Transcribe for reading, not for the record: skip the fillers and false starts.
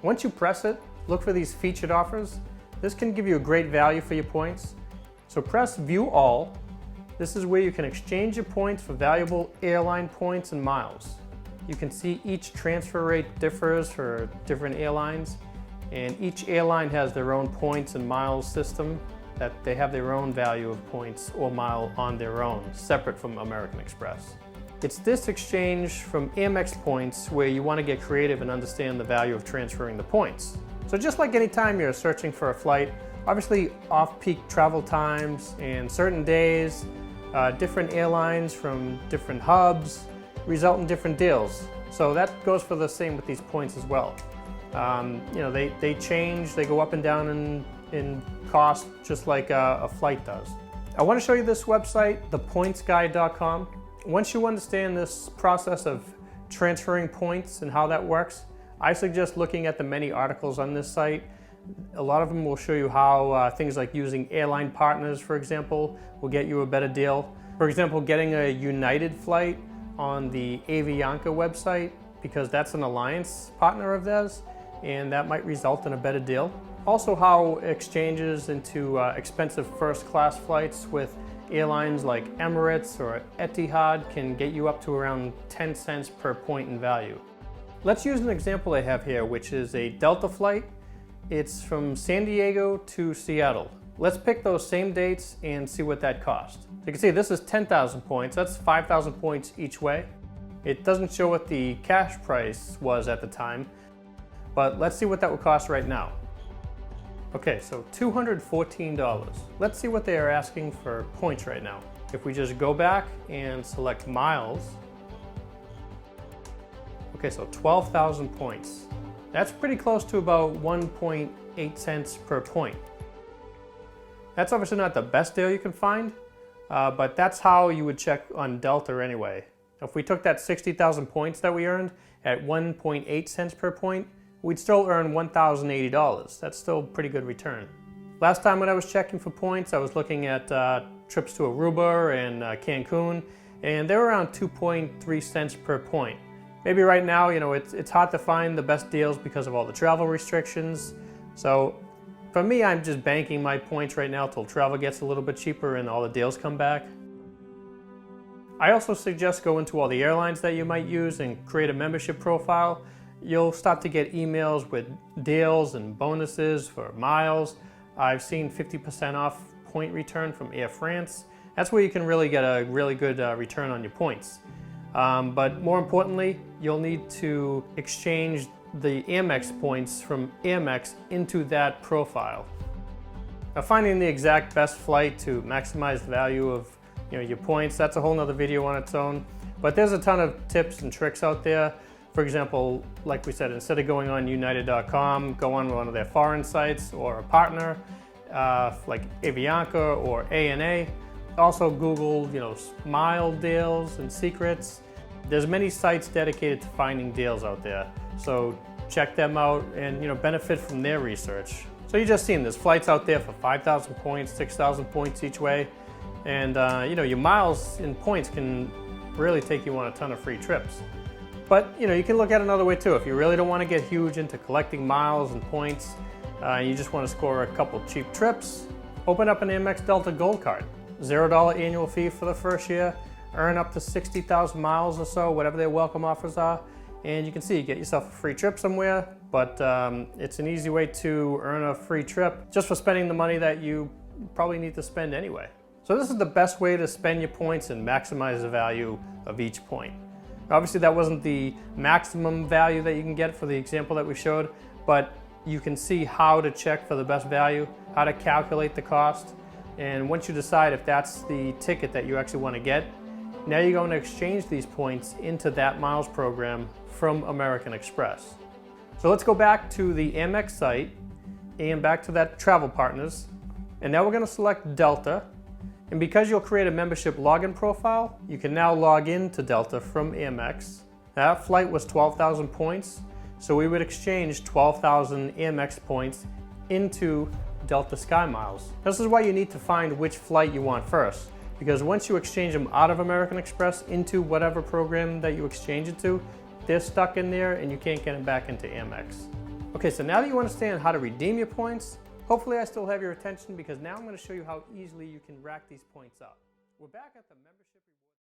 Once you press it, look for these featured offers. This can give you a great value for your points. So press View All. This is where you can exchange your points for valuable airline points and miles. You can see each transfer rate differs for different airlines, and each airline has their own points and miles system that they have their own value of points or mile on their own, separate from American Express. It's this exchange from Amex points where you want to get creative and understand the value of transferring the points. So just like any time you're searching for a flight, obviously off-peak travel times and certain days, different airlines from different hubs result in different deals. So that goes for the same with these points as well. They change, they go up and down in cost just like a flight does. I want to show you this website, thepointsguide.com. Once you understand this process of transferring points and how that works, I suggest looking at the many articles on this site. A lot of them will show you how things like using airline partners, for example, will get you a better deal. For example, getting a United flight on the Avianca website, because that's an alliance partner of theirs, and that might result in a better deal. Also how exchanges into expensive first class flights with airlines like Emirates or Etihad can get you up to around 10 cents per point in value. Let's use an example I have here, which is a Delta flight. It's from San Diego to Seattle. Let's pick those same dates and see what that cost. So you can see this is 10,000 points. That's 5,000 points each way. It doesn't show what the cash price was at the time, but let's see what that would cost right now. Okay, so $214. Let's see what they are asking for points right now. If we just go back and select miles, okay, so 12,000 points. That's pretty close to about 1.8 cents per point. That's obviously not the best deal you can find, but that's how you would check on Delta anyway. If we took that 60,000 points that we earned at 1.8 cents per point, we'd still earn $1,080. That's still a pretty good return. Last time when I was checking for points, I was looking at trips to Aruba and Cancun, and they were around 2.3 cents per point. Maybe right now, it's hard to find the best deals because of all the travel restrictions. So for me, I'm just banking my points right now till travel gets a little bit cheaper and all the deals come back. I also suggest go into all the airlines that you might use and create a membership profile. You'll start to get emails with deals and bonuses for miles. I've seen 50% off point return from Air France. That's where you can really get a really good return on your points. But more importantly, you'll need to exchange the Amex points from Amex into that profile. Now, finding the exact best flight to maximize the value of your points, that's a whole nother video on its own. But there's a ton of tips and tricks out there. For example, like we said, instead of going on United.com, go on one of their foreign sites or a partner like Avianca or ANA. Also Google, mile deals and secrets. There's many sites dedicated to finding deals out there. So check them out and benefit from their research. So you just seen there's flights out there for 5,000 points, 6,000 points each way. And your miles and points can really take you on a ton of free trips. But you can look at another way too. If you really don't want to get huge into collecting miles and points, you just want to score a couple cheap trips, open up an Amex Delta Gold Card. $0 annual fee for the first year, earn up to 60,000 miles or so, whatever their welcome offers are, and you can see you get yourself a free trip somewhere, but it's an easy way to earn a free trip just for spending the money that you probably need to spend anyway. So this is the best way to spend your points and maximize the value of each point. Obviously that wasn't the maximum value that you can get for the example that we showed, but you can see how to check for the best value, how to calculate the cost, and once you decide if that's the ticket that you actually want to get, now you're going to exchange these points into that miles program from American Express. So let's go back to the Amex site and back to that travel partners, and now we're going to select Delta. And because you'll create a membership login profile, you can now log in to Delta from Amex. That flight was 12,000 points, so we would exchange 12,000 Amex points into Delta Sky Miles. This is why you need to find which flight you want first, because once you exchange them out of American Express into whatever program that you exchange it to, they're stuck in there and you can't get them back into Amex. Okay, so now that you understand how to redeem your points, hopefully I still have your attention because now I'm going to show you how easily you can rack these points up. We're back at the membership reward.